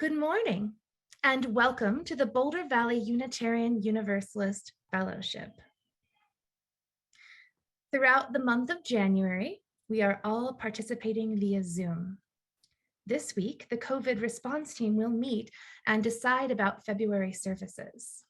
Good morning, and welcome to the Boulder Valley Unitarian Universalist Fellowship. Throughout the month of January, we are all participating via Zoom. This week, the COVID response team will meet and decide about February services.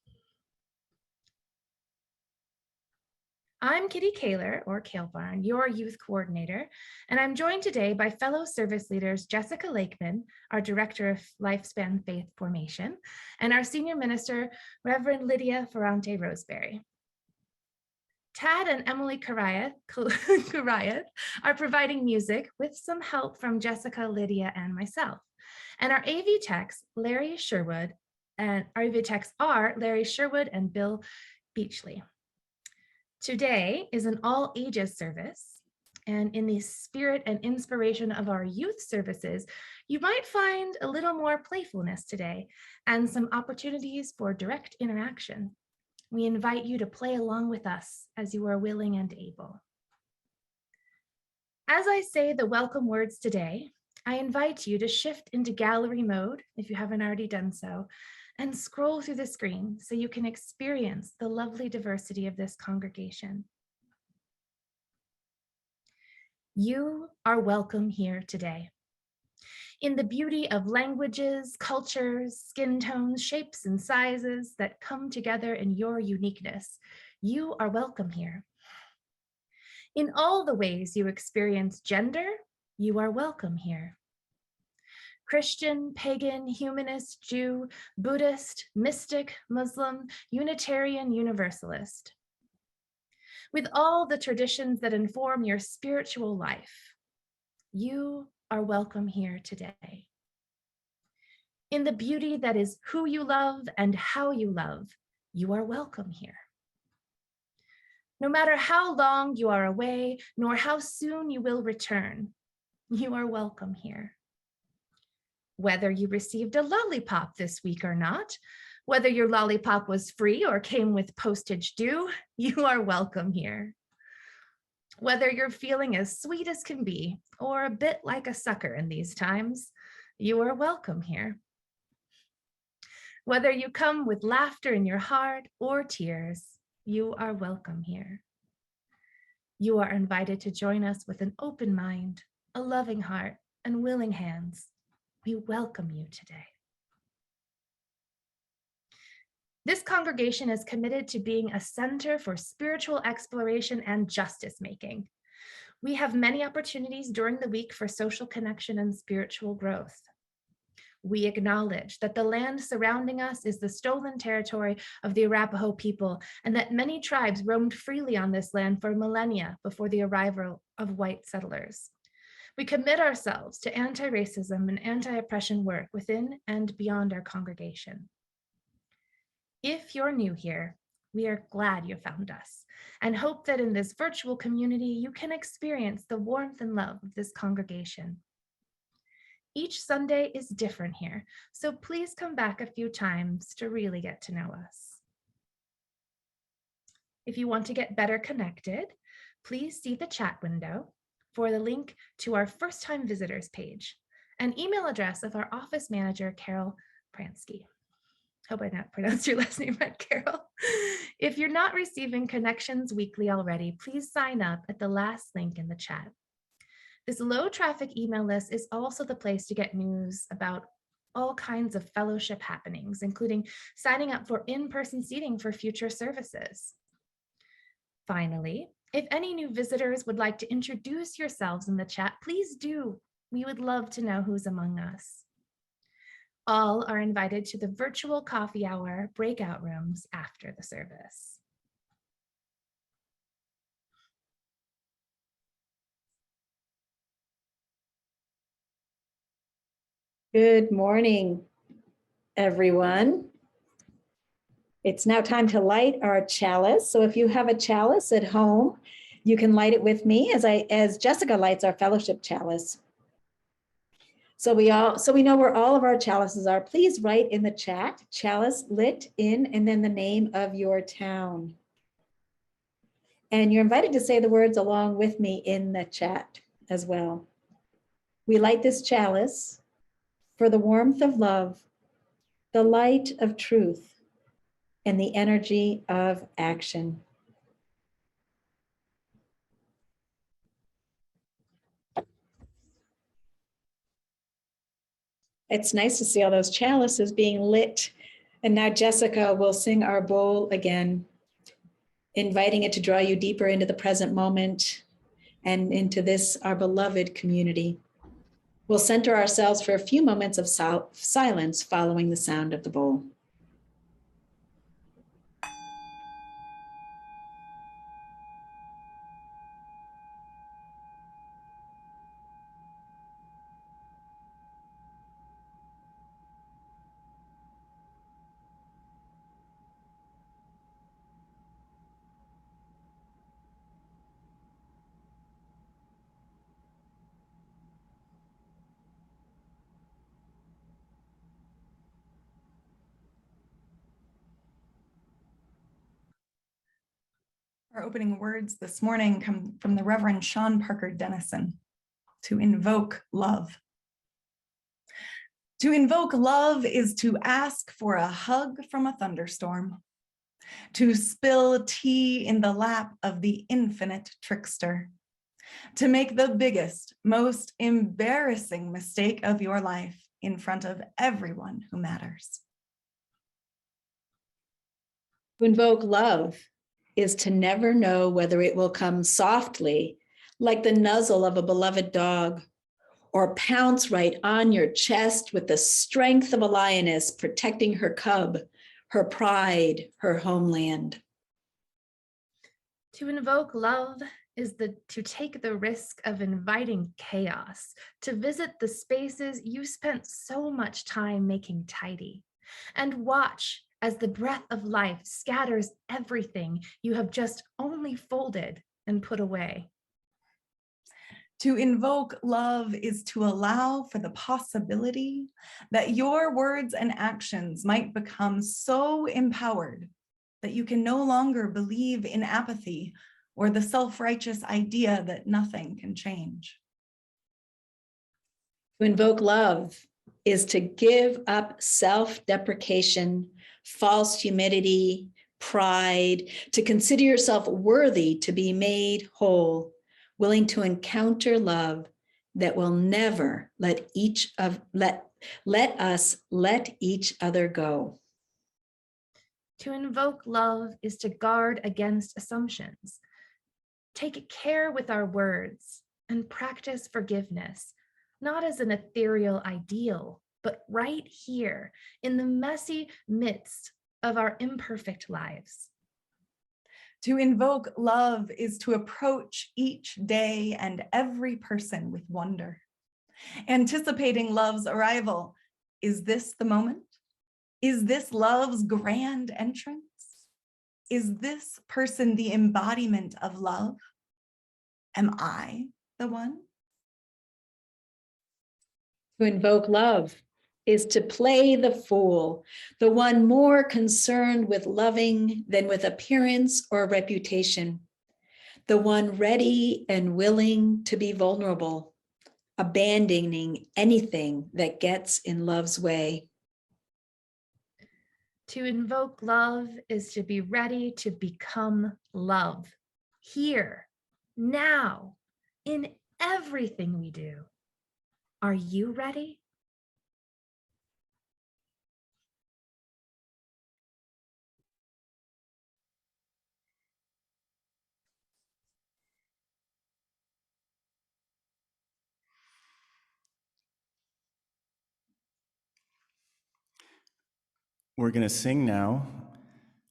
I'm Kitty Kaler, or Kale Barn, your youth coordinator, and I'm joined today by fellow service leaders Jessica Lakeman, our Director of Lifespan Faith Formation, and our Senior Minister, Reverend Lydia Ferrante Roseberry. Tad and Emily Karayath are providing music with some help from Jessica, Lydia, and myself. And our AV techs, Larry Sherwood, and our AV techs are Larry Sherwood and Bill Beachley. Today is an all ages service, and in the spirit and inspiration of our youth services, you might find a little more playfulness today and some opportunities for direct interaction. We invite you to play along with us as you are willing and able. As I say the welcome words today, I invite you to shift into gallery mode if you haven't already done so, and scroll through the screen so you can experience the lovely diversity of this congregation. You are welcome here today. In the beauty of languages, cultures, skin tones, shapes, and sizes that come together in your uniqueness, you are welcome here. In all the ways you experience gender, you are welcome here. Christian, pagan, humanist, Jew, Buddhist, mystic, Muslim, Unitarian, Universalist. With all the traditions that inform your spiritual life, you are welcome here today. In the beauty that is who you love and how you love, you are welcome here. No matter how long you are away, nor how soon you will return, you are welcome here. Whether you received a lollipop this week or not, whether your lollipop was free or came with postage due, you are welcome here. Whether you're feeling as sweet as can be or a bit like a sucker in these times, you are welcome here. Whether you come with laughter in your heart or tears, you are welcome here. You are invited to join us with an open mind, a loving heart, and willing hands. We welcome you today. This congregation is committed to being a center for spiritual exploration and justice making. We have many opportunities during the week for social connection and spiritual growth. We acknowledge that the land surrounding us is the stolen territory of the Arapaho people, and that many tribes roamed freely on this land for millennia before the arrival of white settlers. We commit ourselves to anti-racism and anti-oppression work within and beyond our congregation. If you're new here, we are glad you found us and hope that in this virtual community, you can experience the warmth and love of this congregation. Each Sunday is different here, so please come back a few times to really get to know us. If you want to get better connected, please see the chat window for the link to our first-time visitors page and email address of our office manager, Carol Pransky. Hope I not pronounced your last name right, Carol. If you're not receiving connections weekly already, please sign up at the last link in the chat. This low traffic email list is also the place to get news about all kinds of fellowship happenings, including signing up for in-person seating for future services. Finally, if any new visitors would like to introduce yourselves in the chat, please do. We would love to know who's among us. All are invited to the virtual coffee hour breakout rooms after the service. Good morning, everyone. It's now time to light our chalice. So if you have a chalice at home, you can light it with me as Jessica lights our fellowship chalice. So we know where all of our chalices are. Please write in the chat, chalice lit in, and then the name of your town. And you're invited to say the words along with me in the chat as well. We light this chalice for the warmth of love, the light of truth, and the energy of action. It's nice to see all those chalices being lit. And now Jessica will sing our bowl again, inviting it to draw you deeper into the present moment and into this, our beloved community. We'll center ourselves for a few moments of silence following the sound of the bowl. Our opening words this morning come from the Reverend Sean Parker Dennison, to invoke love. To invoke love is to ask for a hug from a thunderstorm, to spill tea in the lap of the infinite trickster, to make the biggest, most embarrassing mistake of your life in front of everyone who matters. To invoke love is to never know whether it will come softly, like the nuzzle of a beloved dog, or pounce right on your chest with the strength of a lioness protecting her cub, her pride, her homeland. To invoke love is to take the risk of inviting chaos, to visit the spaces you spent so much time making tidy, and watch as the breath of life scatters everything you have just only folded and put away. To invoke love is to allow for the possibility that your words and actions might become so empowered that you can no longer believe in apathy or the self-righteous idea that nothing can change. To invoke love is to give up self-deprecation, false humility, pride, to consider yourself worthy to be made whole, willing to encounter love that will never let us let each other go. To invoke love is to guard against assumptions, take care with our words, and practice forgiveness, not as an ethereal ideal, but right here in the messy midst of our imperfect lives. To invoke love is to approach each day and every person with wonder, anticipating love's arrival. Is this the moment? Is this love's grand entrance? Is this person the embodiment of love? Am I the one? To invoke love is to play the fool, the one more concerned with loving than with appearance or reputation, the one ready and willing to be vulnerable, abandoning anything that gets in love's way. To invoke love is to be ready to become love, here, now, in everything we do. Are you ready? We're going to sing now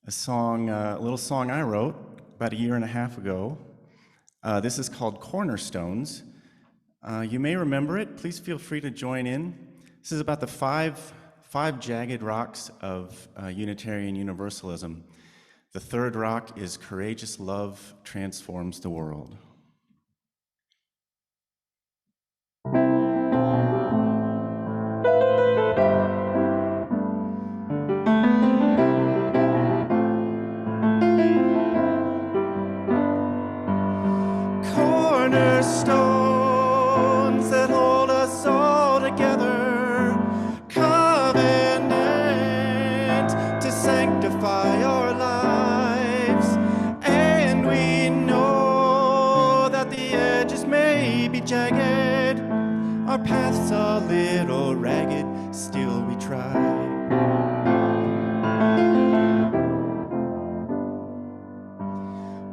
a song, a little song I wrote about a year and a half ago. This is called Cornerstones. You may remember it. Please feel free to join in. This is about the five jagged rocks of Unitarian Universalism. The third rock is courageous love transforms the world. Cornerstones that hold us all together, path's a little ragged, still we try.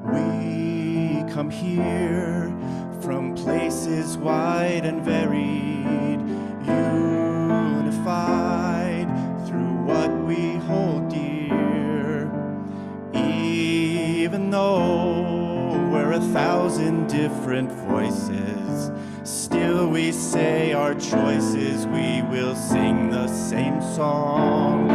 We come here from places wide and varied, unified through what we hold dear. Even though we're 1,000 different voices, still we say our choices, we will sing the same song.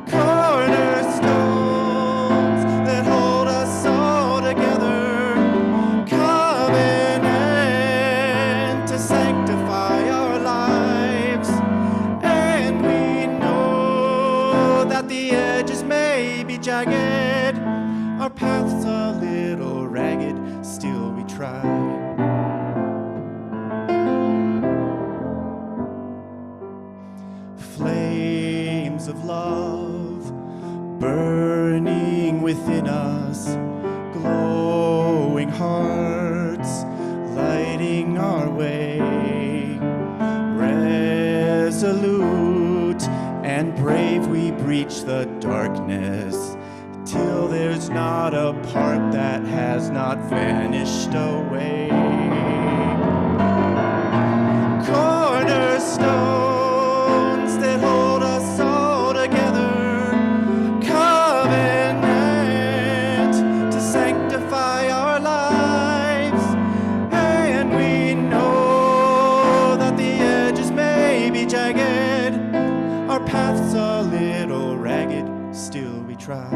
Cornerstones that hold us all together, covenant to sanctify our lives. And we know that the edges may be jagged, our path's a little ragged, still we try. Flames of love burning within us, glowing hearts lighting our way, resolute and brave we breach the darkness, till there's not a part that has not vanished away. Cornerstones that hold us all together, covenant to sanctify our lives. And we know that the edges may be jagged, our path's a little ragged, still we try.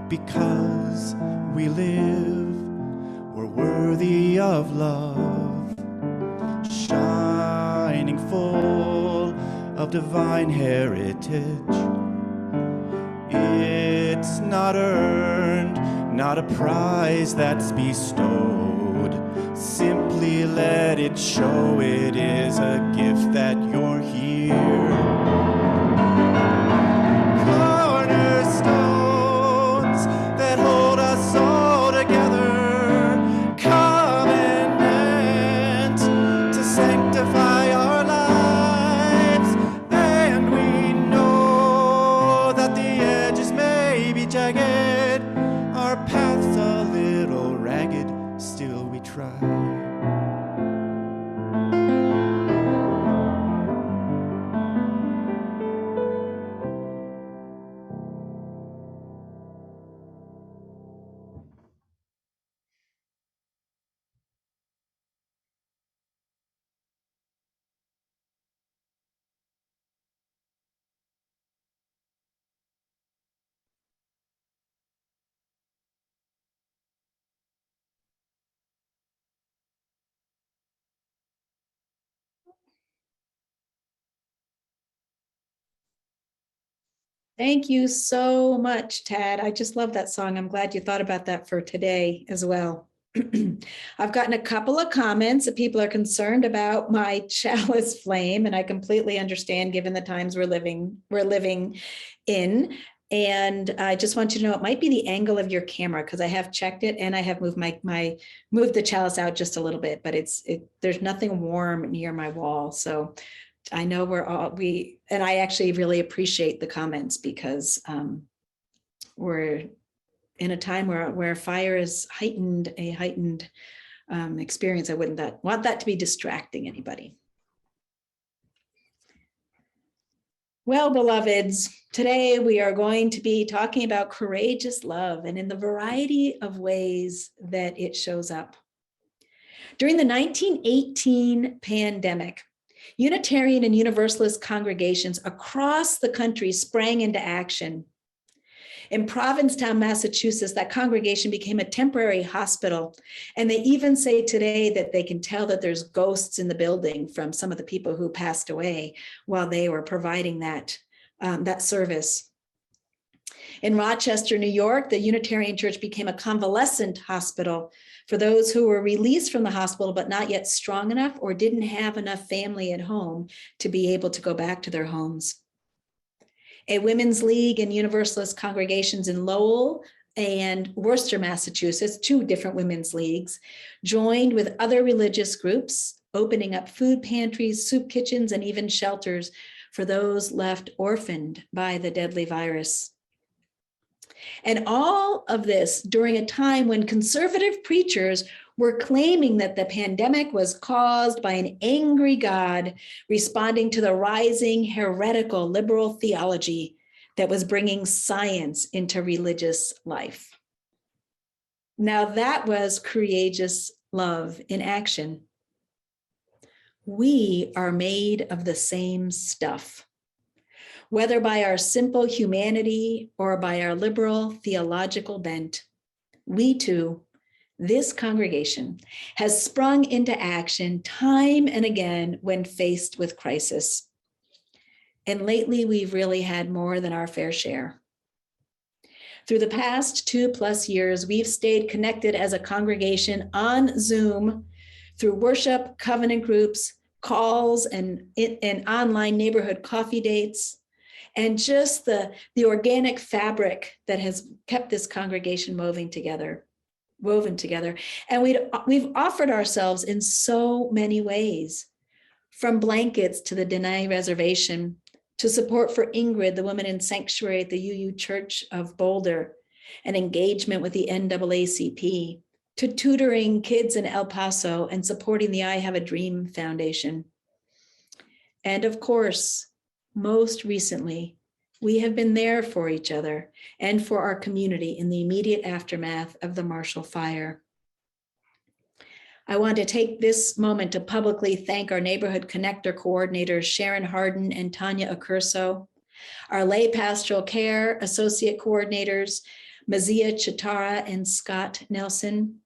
Because we live, we're worthy of love, shining full of divine heritage. It's not earned, not a prize that's bestowed. Simply let it show it is a gift that you're here. Cornerstones that hold us all together, covenant to sanctify our lives. And we know that the edges may be jagged, our path's a little ragged, still we try. Thank you so much, Tad. I just love that song. I'm glad you thought about that for today as well. I've gotten a couple of comments that people are concerned about my chalice flame, and I completely understand given the times we're living in. And I just want you to know it might be the angle of your camera, because I have checked it and I have moved moved the chalice out just a little bit, but there's nothing warm near my wall. So I know and I actually really appreciate the comments, because we're in a time where fire is a heightened experience. I wouldn't want that to be distracting anybody. Well, beloveds, today we are going to be talking about courageous love and in the variety of ways that it shows up. During the 1918 pandemic, Unitarian and Universalist congregations across the country sprang into action. In Provincetown, Massachusetts, that congregation became a temporary hospital. And they even say today that they can tell that there's ghosts in the building from some of the people who passed away while they were providing that service. In Rochester, New York, the Unitarian Church became a convalescent hospital for those who were released from the hospital but not yet strong enough or didn't have enough family at home to be able to go back to their homes. A women's league and Universalist congregations in Lowell, and Worcester, Massachusetts, 2 different women's leagues, joined with other religious groups, opening up food pantries, soup kitchens, and even shelters for those left orphaned by the deadly virus. And all of this during a time when conservative preachers were claiming that the pandemic was caused by an angry God responding to the rising heretical liberal theology that was bringing science into religious life. Now that was courageous love in action. We are made of the same stuff. Whether by our simple humanity or by our liberal theological bent, we too, this congregation, has sprung into action time and again when faced with crisis. And lately, we've really had more than our fair share. Through the past 2+ years, we've stayed connected as a congregation on Zoom through worship, covenant groups, calls, and online neighborhood coffee dates, and just the organic fabric that has kept this congregation woven together. And we've offered ourselves in so many ways, from blankets to the Denai Reservation, to support for Ingrid, the woman in sanctuary at the UU Church of Boulder, and engagement with the NAACP, to tutoring kids in El Paso and supporting the I Have a Dream Foundation. And of course, most recently, we have been there for each other and for our community in the immediate aftermath of the Marshall Fire. I want to take this moment to publicly thank our neighborhood connector coordinators, Sharon Harden and Tanya Accurso, our lay pastoral care associate coordinators, Mazia Chitara and Scott Nelson,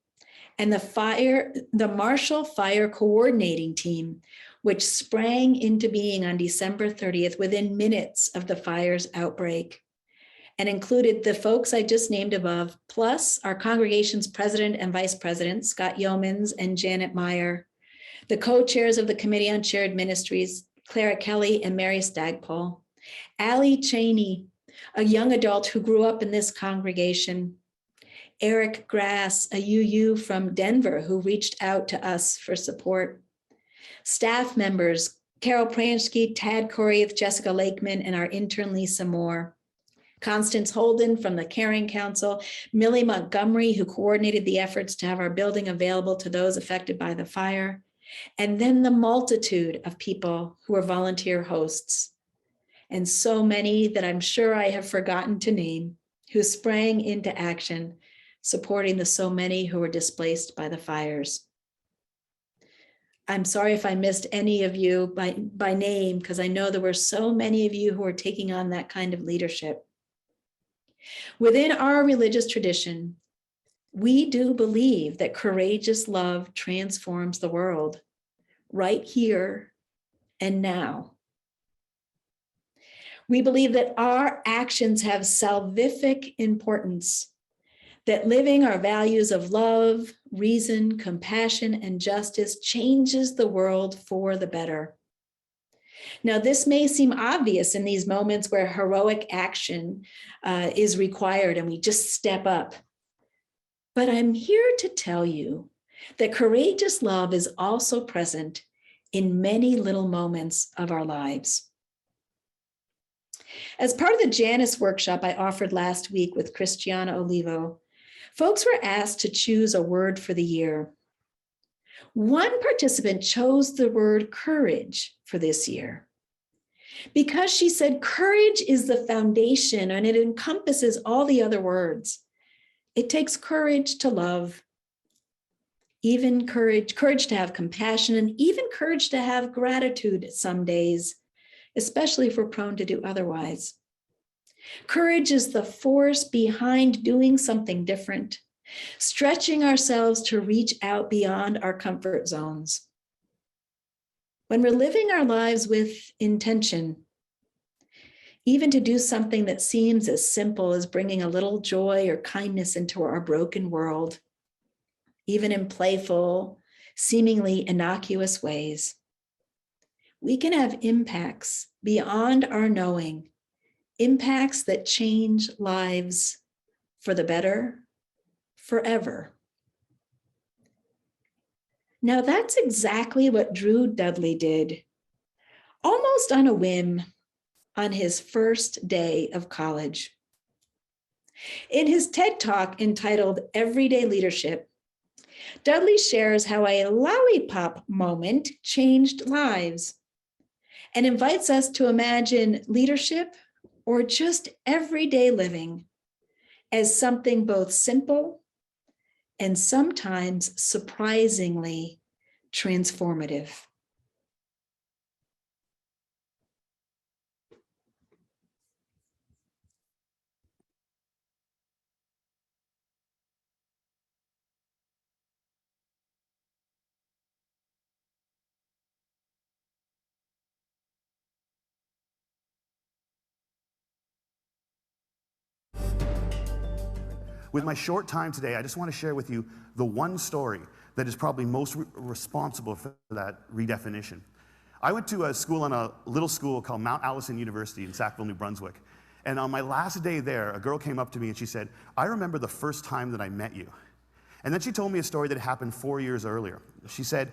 and the Marshall Fire Coordinating Team, which sprang into being on December 30th within minutes of the fire's outbreak, and included the folks I just named above, plus our congregation's president and vice president, Scott Yeomans and Janet Meyer, the co-chairs of the Committee on Shared Ministries, Clara Kelly and Mary Stagpole, Allie Cheney, a young adult who grew up in this congregation, Eric Grass, a UU from Denver who reached out to us for support, staff members, Carol Pransky, Tad Corey, Jessica Lakeman, and our intern Lisa Moore, Constance Holden from the Caring Council, Millie Montgomery, who coordinated the efforts to have our building available to those affected by the fire, and then the multitude of people who are volunteer hosts, and so many that I'm sure I have forgotten to name, who sprang into action, supporting the so many who were displaced by the fires. I'm sorry if I missed any of you by name, because I know there were so many of you who are taking on that kind of leadership. Within our religious tradition, we do believe that courageous love transforms the world right here and now. We believe that our actions have salvific importance, that living our values of love, reason, compassion, and justice changes the world for the better. Now, this may seem obvious in these moments where heroic action is required and we just step up. But I'm here to tell you that courageous love is also present in many little moments of our lives. As part of the Janice workshop I offered last week with Christiana Olivo, folks were asked to choose a word for the year. One participant chose the word courage for this year because she said courage is the foundation and it encompasses all the other words. It takes courage to love, even courage to have compassion, and even courage to have gratitude some days, especially if we're prone to do otherwise. Courage is the force behind doing something different, stretching ourselves to reach out beyond our comfort zones. When we're living our lives with intention, even to do something that seems as simple as bringing a little joy or kindness into our broken world, even in playful, seemingly innocuous ways, we can have impacts beyond our knowing, impacts that change lives for the better, forever. Now that's exactly what Drew Dudley did, almost on a whim, on his first day of college. In his TED Talk entitled Everyday Leadership, Dudley shares how a lollipop moment changed lives and invites us to imagine leadership or just everyday living as something both simple and sometimes surprisingly transformative. With my short time today, I just want to share with you the one story that is probably most responsible for that redefinition. I went to a school on a little school called Mount Allison University in Sackville, New Brunswick. And on my last day there, a girl came up to me and she said, "I remember the first time that I met you." And then she told me a story that happened 4 years earlier. She said,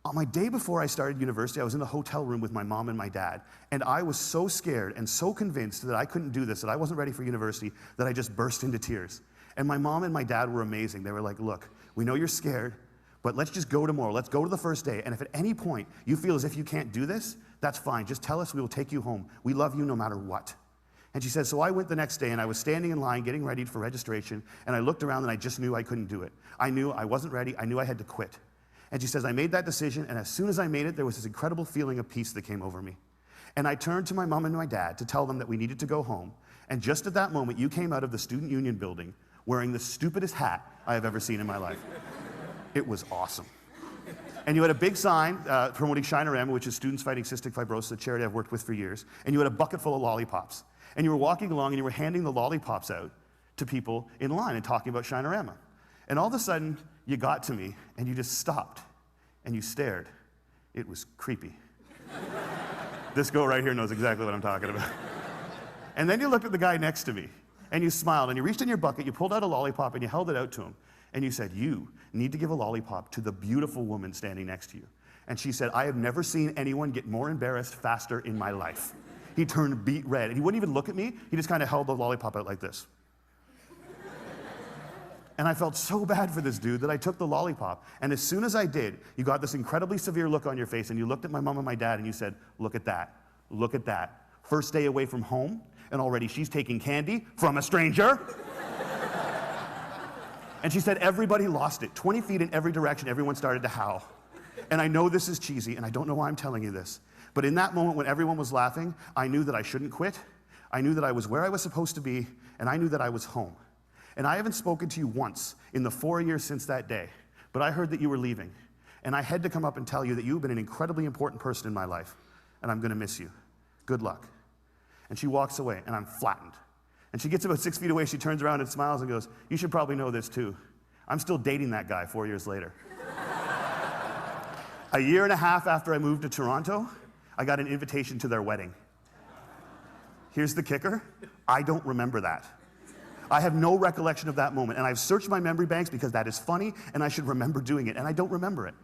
"On my day before I started university, I was in the hotel room with my mom and my dad, and I was so scared and so convinced that I couldn't do this, that I wasn't ready for university, that I just burst into tears. And my mom and my dad were amazing. They were like, 'Look, we know you're scared, but let's just go tomorrow. Let's go to the first day. And if at any point you feel as if you can't do this, that's fine. Just tell us, we will take you home. We love you no matter what.'" And she said, so I went the next day and I was standing in line getting ready for registration, and I looked around and I just knew I couldn't do it. I knew I wasn't ready. I knew I had to quit. And she says, I made that decision, and as soon as I made it, there was this incredible feeling of peace that came over me. And I turned to my mom and my dad to tell them that we needed to go home. And just at that moment, you came out of the Student Union building wearing the stupidest hat I have ever seen in my life. It was awesome. And you had a big sign promoting Shinorama, which is Students Fighting Cystic Fibrosis, a charity I've worked with for years. And you had a bucket full of lollipops. And you were walking along and you were handing the lollipops out to people in line and talking about Shinorama. And all of a sudden, you got to me and you just stopped and you stared. It was creepy. This girl right here knows exactly what I'm talking about. And then you looked at the guy next to me and you smiled and you reached in your bucket, you pulled out a lollipop and you held it out to him. And you said, "You need to give a lollipop to the beautiful woman standing next to you." And she said, "I have never seen anyone get more embarrassed faster in my life." He turned beet red, and he wouldn't even look at me. He just kind of held the lollipop out like this. And I felt so bad for this dude that I took the lollipop. And as soon as I did, you got this incredibly severe look on your face, and you looked at my mom and my dad, and you said, "Look at that. Look at that. First day away from home, and already she's taking candy from a stranger." And she said everybody lost it. 20 feet in every direction, everyone started to howl. And I know this is cheesy, and I don't know why I'm telling you this, but in that moment when everyone was laughing, I knew that I shouldn't quit. I knew that I was where I was supposed to be, and I knew that I was home. And I haven't spoken to you once in the 4 years since that day, but I heard that you were leaving. And I had to come up and tell you that you've been an incredibly important person in my life, and I'm gonna miss you. Good luck. And she walks away, and I'm flattened. And she gets about 6 feet away, she turns around and smiles and goes, "You should probably know this too. I'm still dating that guy 4 years later." A year and a half after I moved to Toronto, I got an invitation to their wedding. Here's the kicker, I don't remember that. I have no recollection of that moment, and I've searched my memory banks because that is funny, and I should remember doing it, and I don't remember it.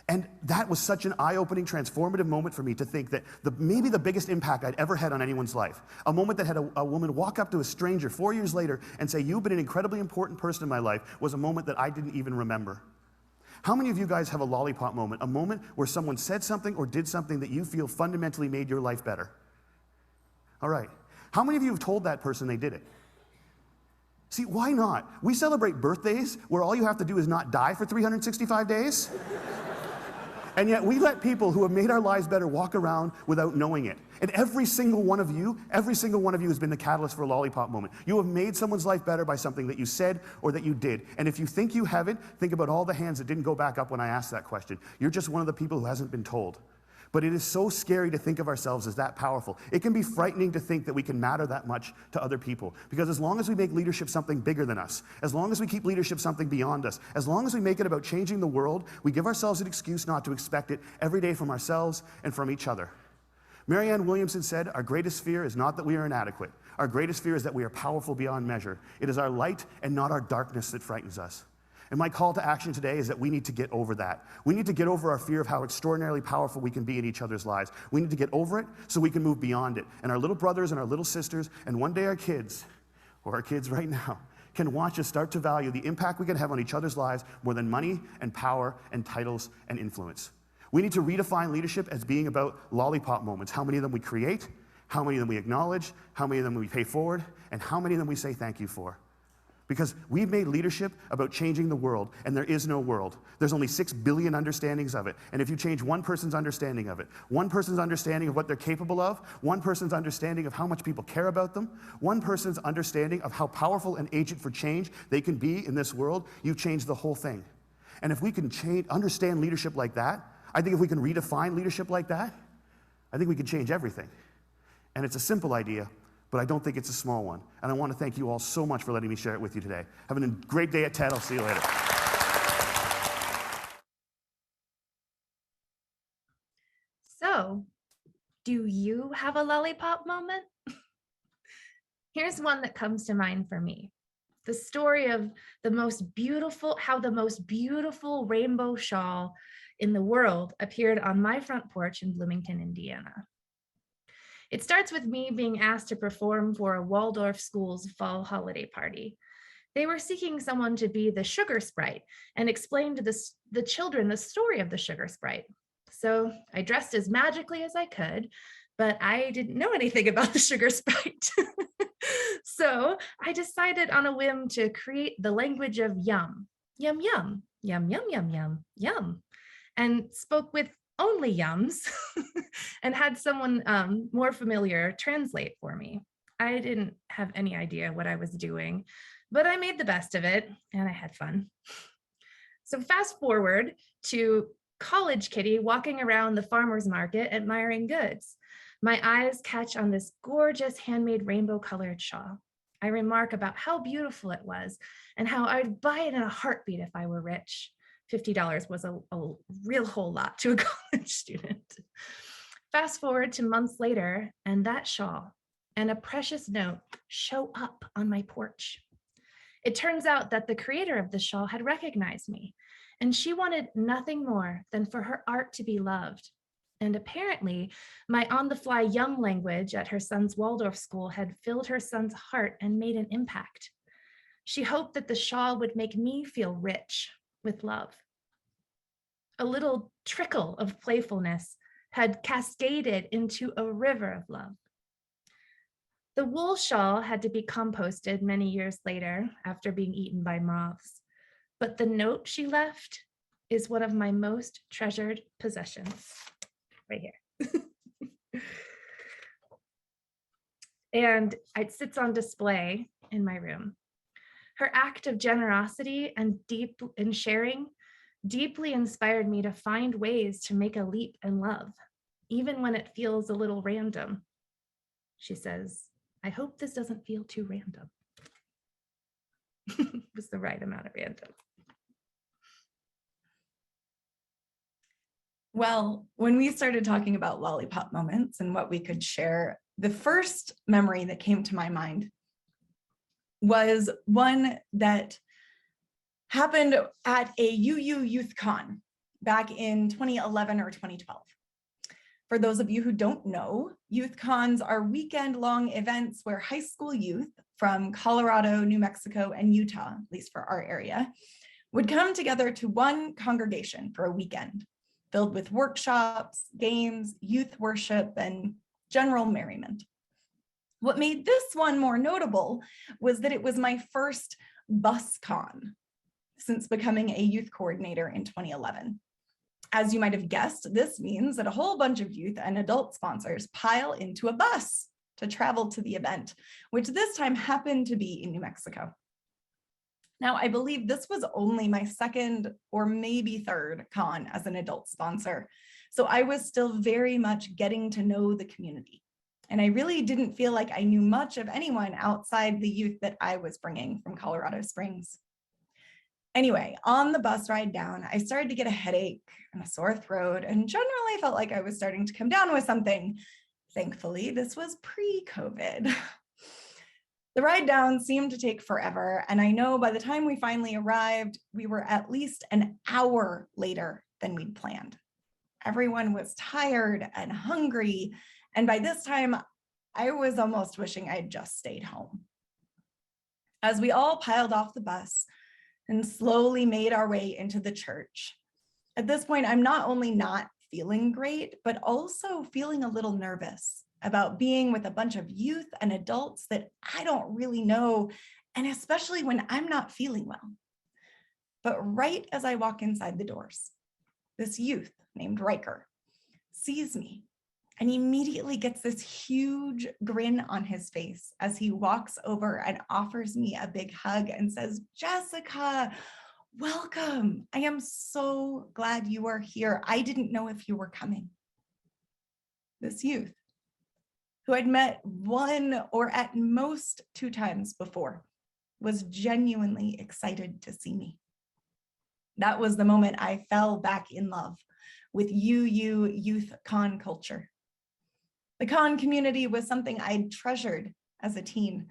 And that was such an eye-opening, transformative moment for me to think that maybe the biggest impact I'd ever had on anyone's life, a moment that had a woman walk up to a stranger 4 years later and say, "You've been an incredibly important person in my life," was a moment that I didn't even remember. How many of you guys have a lollipop moment, a moment where someone said something or did something that you feel fundamentally made your life better? All right. How many of you have told that person they did it? See, why not? We celebrate birthdays where all you have to do is not die for 365 days. And yet we let people who have made our lives better walk around without knowing it. And every single one of you has been the catalyst for a lollipop moment. You have made someone's life better by something that you said or that you did. And if you think you haven't, think about all the hands that didn't go back up when I asked that question. You're just one of the people who hasn't been told. But it is so scary to think of ourselves as that powerful. It can be frightening to think that we can matter that much to other people. Because as long as we make leadership something bigger than us, as long as we keep leadership something beyond us, as long as we make it about changing the world, we give ourselves an excuse not to expect it every day from ourselves and from each other. Marianne Williamson said, our greatest fear is not that we are inadequate. Our greatest fear is that we are powerful beyond measure. It is our light and not our darkness that frightens us. And my call to action today is that we need to get over that. We need to get over our fear of how extraordinarily powerful we can be in each other's lives. We need to get over it so we can move beyond it. And our little brothers and our little sisters, and one day our kids, or our kids right now, can watch us start to value the impact we can have on each other's lives more than money and power and titles and influence. We need to redefine leadership as being about lollipop moments. How many of them we create, how many of them we acknowledge, how many of them we pay forward, and how many of them we say thank you for. Because we've made leadership about changing the world, and there is no world. There's only 6 billion understandings of it. And if you change one person's understanding of it, one person's understanding of what they're capable of, one person's understanding of how much people care about them, one person's understanding of how powerful an agent for change they can be in this world, you change the whole thing. And if we can understand leadership like that, I think if we can redefine leadership like that, I think we can change everything. And it's a simple idea, but I don't think it's a small one. And I want to thank you all so much for letting me share it with you today. Having a great day at TED. I'll see you later. So, do you have a lollipop moment? Here's one that comes to mind for me. The story of how the most beautiful rainbow shawl in the world appeared on my front porch in Bloomington, Indiana. It starts with me being asked to perform for a Waldorf school's fall holiday party. They were seeking someone to be the sugar sprite and explain to the children the story of the sugar sprite. So I dressed as magically as I could, but I didn't know anything about the sugar sprite. So I decided on a whim to create the language of yum, yum, yum, yum, yum, yum, yum, yum, and spoke with only yums and had someone more familiar translate for me. I didn't have any idea what I was doing, but I made the best of it and I had fun. So fast forward to college Kitty walking around the farmer's market admiring goods. My eyes catch on this gorgeous handmade rainbow colored shawl. I remark about how beautiful it was and how I'd buy it in a heartbeat if I were rich. $50 was a real whole lot to a college student. Fast forward to months later, and that shawl and a precious note show up on my porch. It turns out that the creator of the shawl had recognized me, and she wanted nothing more than for her art to be loved. And apparently, my on-the-fly yum language at her son's Waldorf school had filled her son's heart and made an impact. She hoped that the shawl would make me feel rich with love. A little trickle of playfulness had cascaded into a river of love. The wool shawl had to be composted many years later after being eaten by moths, but the note she left is one of my most treasured possessions, right here. And it sits on display in my room. Her act of generosity and sharing deeply inspired me to find ways to make a leap in love, even when it feels a little random. She says, I hope this doesn't feel too random. It was the right amount of random. Well, when we started talking about lollipop moments and what we could share, the first memory that came to my mind was one that happened at a UU Youth Con back in 2011 or 2012. For those of you who don't know, Youth Cons are weekend-long events where high school youth from Colorado, New Mexico, and Utah, at least for our area, would come together to one congregation for a weekend, filled with workshops, games, youth worship, and general merriment. What made this one more notable was that it was my first bus con since becoming a youth coordinator in 2011. As you might have guessed, this means that a whole bunch of youth and adult sponsors pile into a bus to travel to the event, which this time happened to be in New Mexico. Now, I believe this was only my second or maybe third con as an adult sponsor, so I was still very much getting to know the community. And I really didn't feel like I knew much of anyone outside the youth that I was bringing from Colorado Springs. Anyway, on the bus ride down, I started to get a headache and a sore throat and generally felt like I was starting to come down with something. Thankfully, this was pre-COVID. The ride down seemed to take forever, and I know by the time we finally arrived, we were at least an hour later than we'd planned. Everyone was tired and hungry, and by this time, I was almost wishing I'd just stayed home. As we all piled off the bus and slowly made our way into the church, at this point, I'm not only not feeling great, but also feeling a little nervous about being with a bunch of youth and adults that I don't really know, and especially when I'm not feeling well. But right as I walk inside the doors, this youth named Riker sees me and immediately gets this huge grin on his face as he walks over and offers me a big hug and says, "Jessica, welcome. I am so glad you are here. I didn't know if you were coming." This youth, who I'd met one or at most 2 times before, was genuinely excited to see me. That was the moment I fell back in love with UU youth con culture. The con community was something I'd treasured as a teen,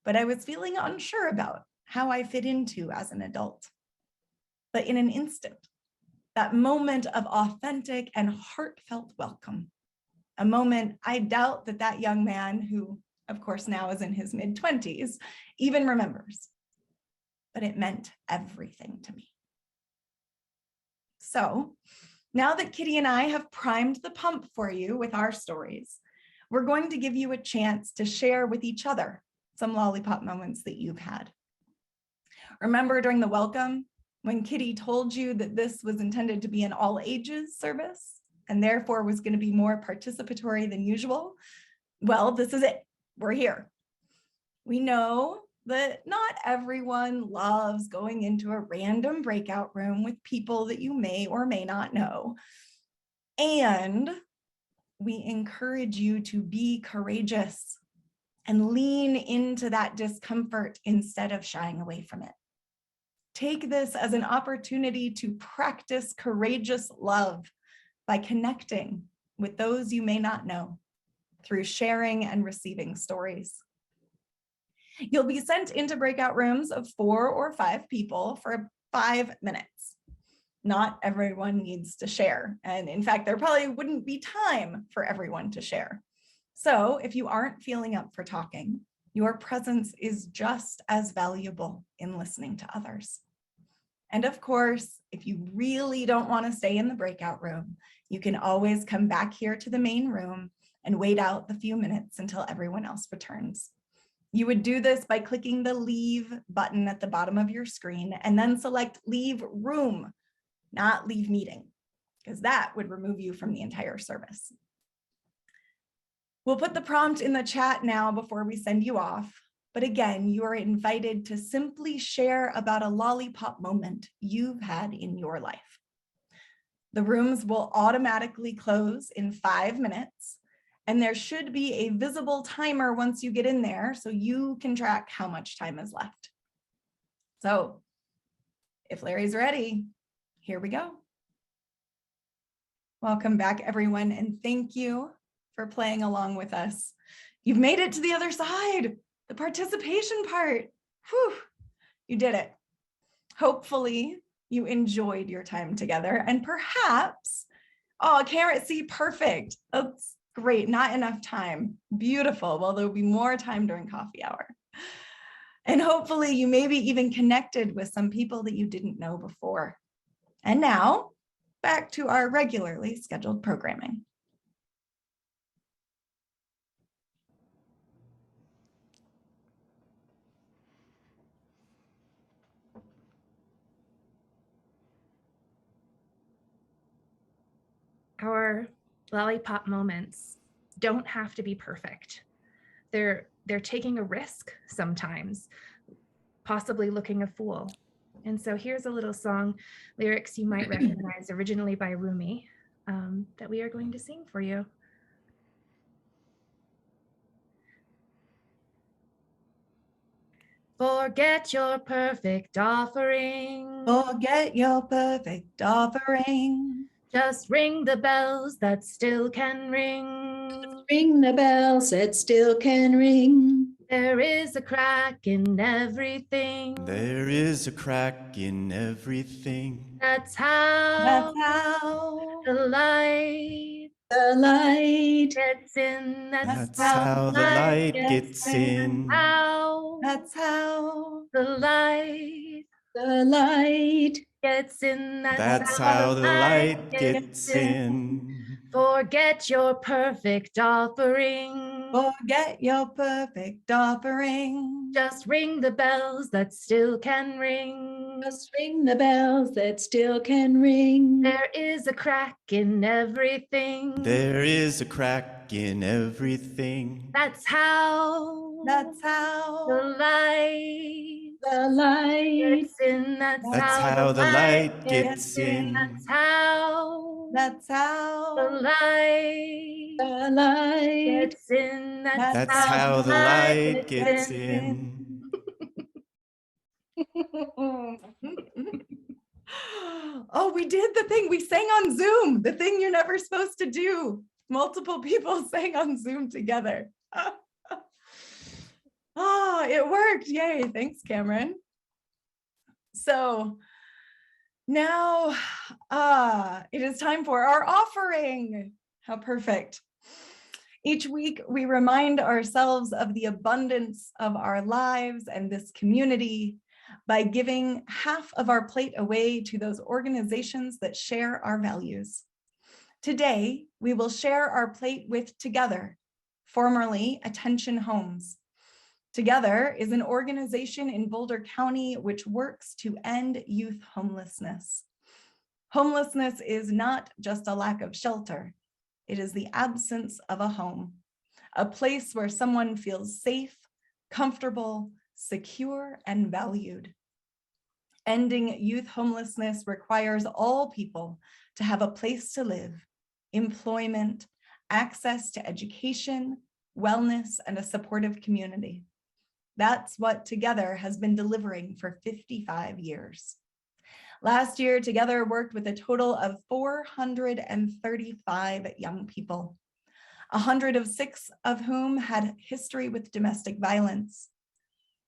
but I was feeling unsure about how I fit into as an adult. But in an instant, that moment of authentic and heartfelt welcome, a moment I doubt that young man, who of course now is in his mid-20s, even remembers. But it meant everything to me. So now that Kitty and I have primed the pump for you with our stories, we're going to give you a chance to share with each other some lollipop moments that you've had. Remember during the welcome, when Kitty told you that this was intended to be an all ages service and therefore was going to be more participatory than usual? Well, this is it. We're here. We know that not everyone loves going into a random breakout room with people that you may or may not know. And we encourage you to be courageous and lean into that discomfort instead of shying away from it. Take this as an opportunity to practice courageous love by connecting with those you may not know through sharing and receiving stories. You'll be sent into breakout rooms of 4 or 5 people for 5 minutes. Not everyone needs to share. And in fact, there probably wouldn't be time for everyone to share. So if you aren't feeling up for talking, your presence is just as valuable in listening to others. And of course, if you really don't want to stay in the breakout room, you can always come back here to the main room and wait out the few minutes until everyone else returns. You would do this by clicking the Leave button at the bottom of your screen and then select Leave Room, not Leave Meeting, because that would remove you from the entire service. We'll put the prompt in the chat now before we send you off. But again, you are invited to simply share about a lollipop moment you've had in your life. The rooms will automatically close in 5 minutes, and there should be a visible timer once you get in there so you can track how much time is left. So if Larry's ready, here we go. Welcome back, everyone, and thank you for playing along with us. You've made it to the other side, the participation part. Whew, you did it. Hopefully you enjoyed your time together, and perhaps, oh, can't see, perfect. That's great, not enough time. Beautiful. Well, there'll be more time during coffee hour. And hopefully you maybe even connected with some people that you didn't know before. And now back to our regularly scheduled programming. Our lollipop moments don't have to be perfect. They're taking a risk sometimes, possibly looking a fool. And so here's a little song, lyrics you might recognize, originally by Rumi, that we are going to sing for you. Forget your perfect offering. Forget your perfect offering. Just ring the bells that still can ring. Ring the bells that still can ring. There is a crack in everything. There is a crack in everything. That's how That's how the light The light. gets in. That's how the light gets in. How That's how the light The light. gets in. That's how the light gets in. Forget your perfect offering. forget your perfect offering. Just ring the bells that still can ring. Just ring the bells that still can ring. There is a crack in everything. There is a crack in everything. That's how That's the how The light light. gets in. That's how the light gets in. That's how that's the how light The light. gets in. That's how the light gets in. Oh, we did the thing. We sang on Zoom, the thing you're never supposed to do. Multiple people sang on Zoom together. Oh, it worked. Yay. Thanks, Cameron. So now it is time for our offering. How perfect. Each week, we remind ourselves of the abundance of our lives and this community by giving half of our plate away to those organizations that share our values. Today, we will share our plate with Together, formerly Attention Homes. Together is an organization in Boulder County which works to end youth homelessness. Homelessness is not just a lack of shelter. It is the absence of a home, a place where someone feels safe, comfortable, secure, and valued. Ending youth homelessness requires all people to have a place to live, employment, access to education, wellness, and a supportive community. That's what Together has been delivering for 55 years. Last year, Together worked with a total of 435 young people, 106 of whom had history with domestic violence.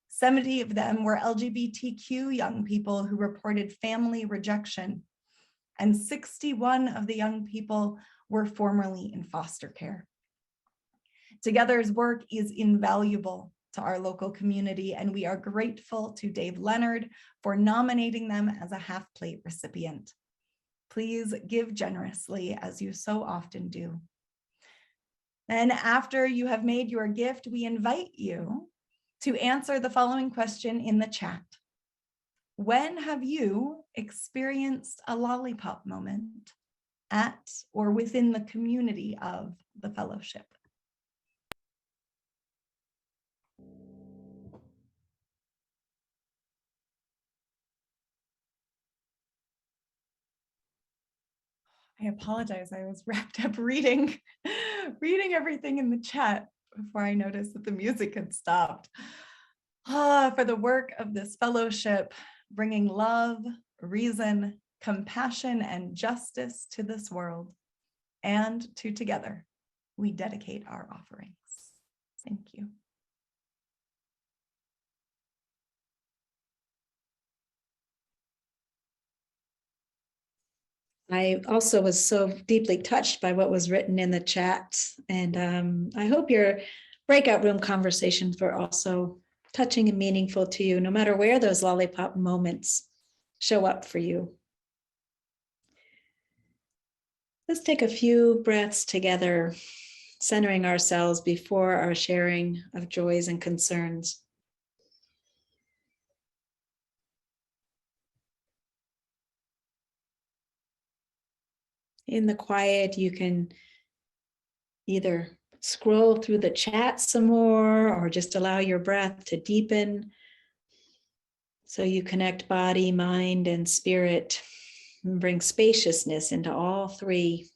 70 of them were LGBTQ young people who reported family rejection, and 61 of the young people were formerly in foster care. Together's work is invaluable to our local community, and we are grateful to Dave Leonard for nominating them as a half plate recipient. Please give generously as you so often do. And after you have made your gift, we invite you to answer the following question in the chat. When have you experienced a lollipop moment at or within the community of the fellowship? I apologize. I was wrapped up reading everything in the chat before I noticed that the music had stopped. For the work of this fellowship, bringing love, reason, compassion, and justice to this world, and to Together, we dedicate our offerings. Thank you. I also was so deeply touched by what was written in the chat. And I hope your breakout room conversations were also touching and meaningful to you, no matter where those lollipop moments show up for you. Let's take a few breaths together, centering ourselves before our sharing of joys and concerns. In the quiet, you can either scroll through the chat some more or just allow your breath to deepen so you connect body, mind, and spirit and bring spaciousness into all three.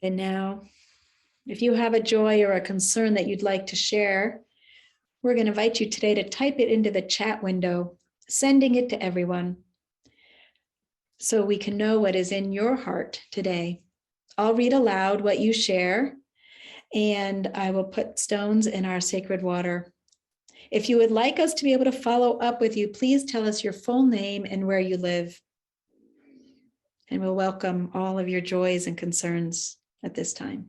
And now, if you have a joy or a concern that you'd like to share, we're going to invite you today to type it into the chat window, sending it to everyone so we can know what is in your heart today. I'll read aloud what you share, and I will put stones in our sacred water. If you would like us to be able to follow up with you, please tell us your full name and where you live. And we'll welcome all of your joys and concerns at this time.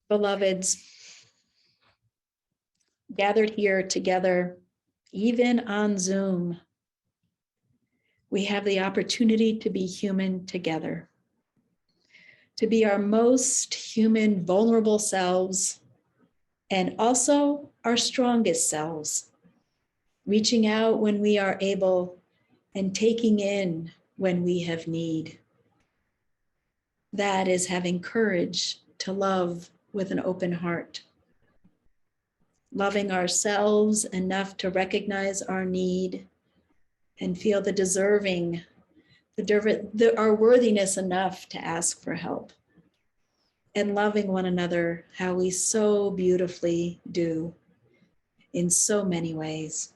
Beloveds, gathered here together, even on Zoom, we have the opportunity to be human together, to be our most human, vulnerable selves, and also our strongest selves, reaching out when we are able and taking in when we have need. That is having courage to love with an open heart, loving ourselves enough to recognize our need and feel the deserving, our worthiness enough to ask for help, and loving one another how we so beautifully do in so many ways.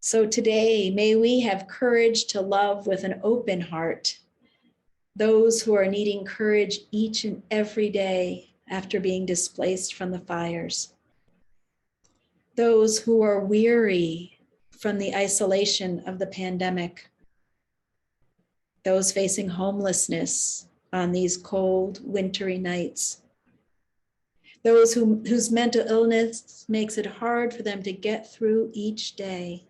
So today, may we have courage to love with an open heart those who are needing courage each and every day after being displaced from the fires, those who are weary from the isolation of the pandemic, those facing homelessness on these cold, wintry nights, those whose mental illness makes it hard for them to get through each day,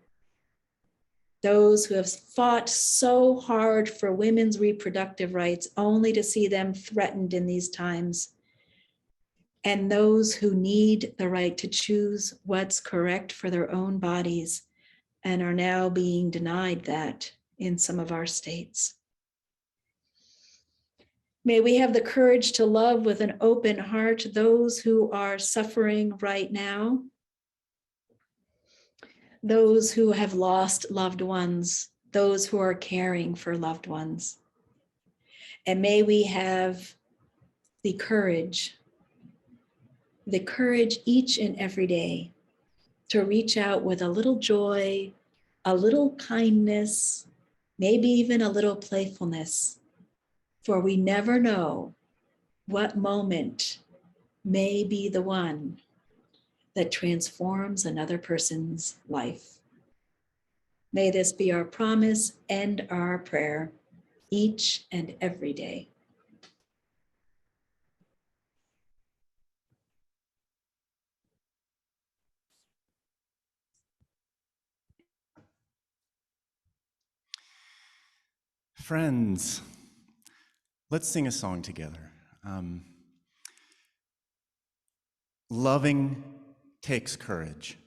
those who have fought so hard for women's reproductive rights only to see them threatened in these times, and those who need the right to choose what's correct for their own bodies and are now being denied that in some of our states. May we have the courage to love with an open heart those who are suffering right now, those who have lost loved ones, those who are caring for loved ones. And may we have the courage each and every day to reach out with a little joy, a little kindness, maybe even a little playfulness, for we never know what moment may be the one that transforms another person's life. May this be our promise and our prayer each and every day. Friends, let's sing a song together. Loving takes courage.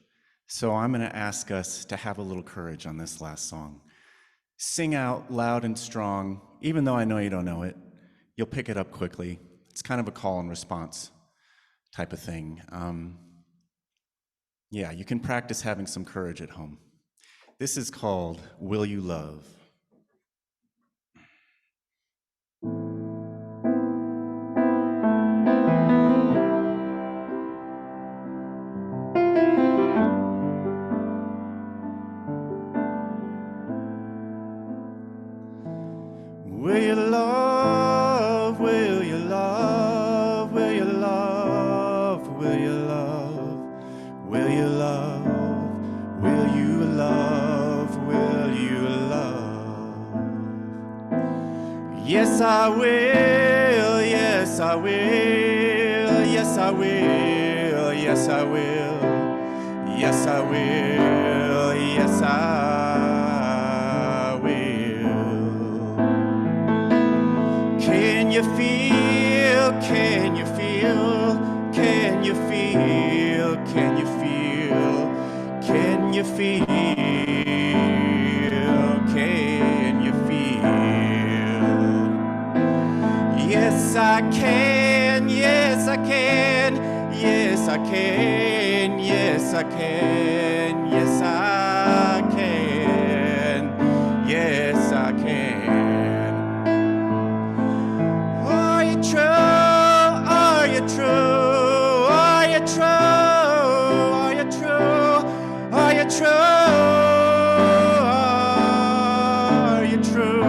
So I'm going to ask us to have a little courage on this last song. Sing out loud and strong, even though I know you don't know it. You'll pick it up quickly. It's kind of a call and response type of thing. Yeah, you can practice having some courage at home. This is called Will You Love? Will you love, will you love, will you love, will you love, will you love, will you love, will you love? Yes, I will, yes, I will, yes, I will, yes, I will, yes, I will, yes, I Can you feel, can you feel, can you feel, can you feel, can you feel, can you feel? Yes, I can, yes, I can, yes, I can, yes, I can, yes, I can, yes, I can. true? Are you true?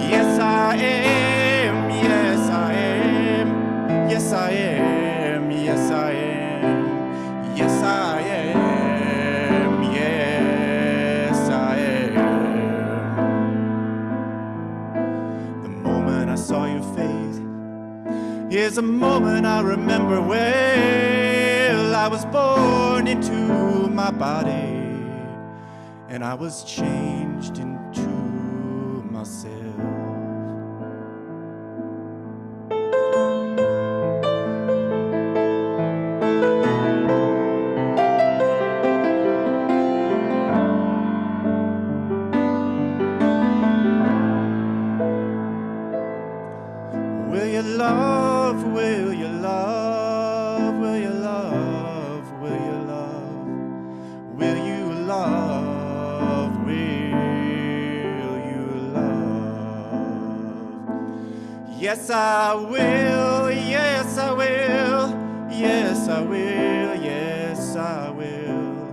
Yes, I am. Yes, I am. Yes, I am. Yes, I am. Yes, I am. Yes, I am. The moment I saw your face is a moment I remember well. I was born into my body, and I was changed into myself. Will you love, will you love, will you love, will you love, will you love, will you love? Yes, I will, yes, I will, yes, I will, yes, I will,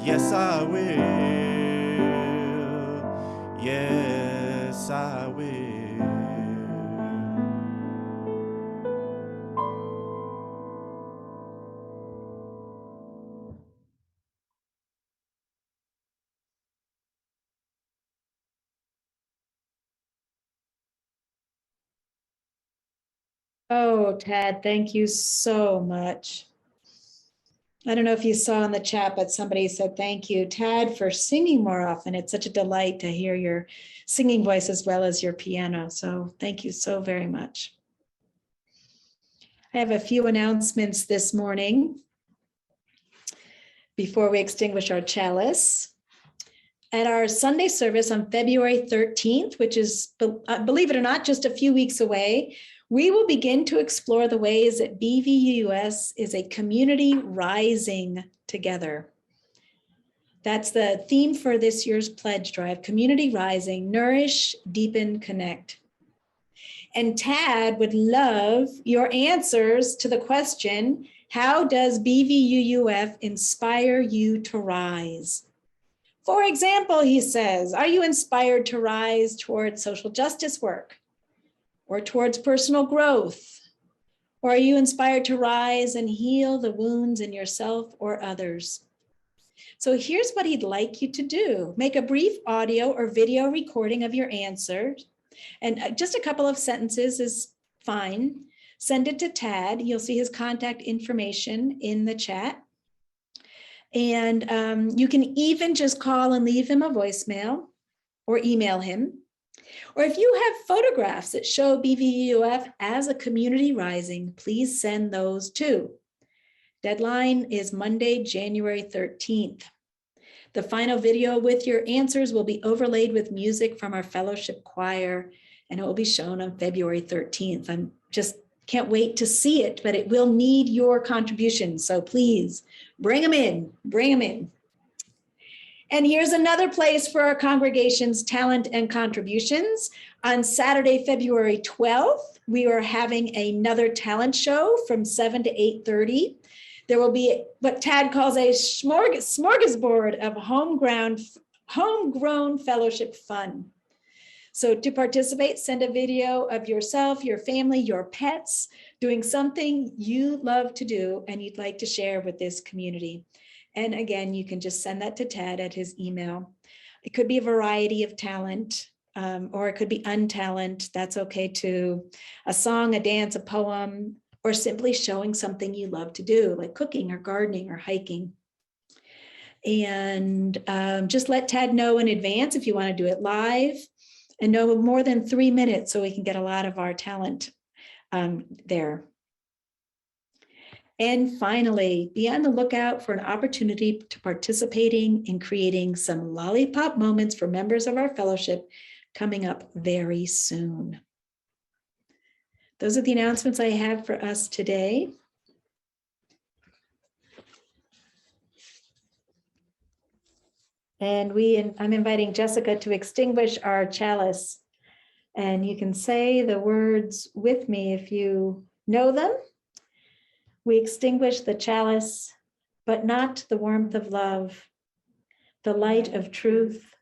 yes, I will, yes, I will. Oh, Tad, thank you so much. I don't know if you saw in the chat, but somebody said thank you, Tad, for singing more often. It's such a delight to hear your singing voice as well as your piano. So thank you so very much. I have a few announcements this morning before we extinguish our chalice. At our Sunday service on February 13th, which is, believe it or not, just a few weeks away, we will begin to explore the ways that BVUUS is a community rising together. That's the theme for this year's pledge drive, Community Rising, Nourish, Deepen, Connect. And Tad would love your answers to the question, how does BVUUF inspire you to rise? For example, he says, are you inspired to rise towards social justice work or towards personal growth? Or are you inspired to rise and heal the wounds in yourself or others? So here's what he'd like you to do. Make a brief audio or video recording of your answers. And just a couple of sentences is fine. Send it to Tad. You'll see his contact information in the chat. And you can even just call and leave him a voicemail or email him. Or if you have photographs that show BVUUF as a community rising, please send those too. Deadline is Monday, January 13th. The final video with your answers will be overlaid with music from our fellowship choir, and it will be shown on February 13th. I'm just can't wait to see it, but it will need your contributions. So please bring them in, bring them in. And here's another place for our congregation's talent and contributions. On Saturday, February 12th, we are having another talent show from 7 to 8:30. There will be what Tad calls a smorgasbord of homegrown fellowship fun. So to participate, send a video of yourself, your family, your pets, doing something you love to do and you'd like to share with this community. And again, you can just send that to Tad at his email. It could be a variety of talent, or it could be untalent. That's okay too. A song, a dance, a poem, or simply showing something you love to do, like cooking or gardening or hiking. And just let Tad know in advance if you want to do it live, and no more than 3 minutes so we can get a lot of our talent there. And finally, be on the lookout for an opportunity to participating in creating some lollipop moments for members of our fellowship coming up very soon. Those are the announcements I have for us today. And I'm inviting Jessica to extinguish our chalice. And you can say the words with me if you know them. We extinguish the chalice but not the warmth of love, the light of truth,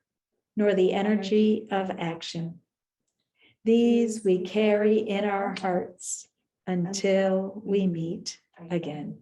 nor the energy of action. These we carry in our hearts until we meet again.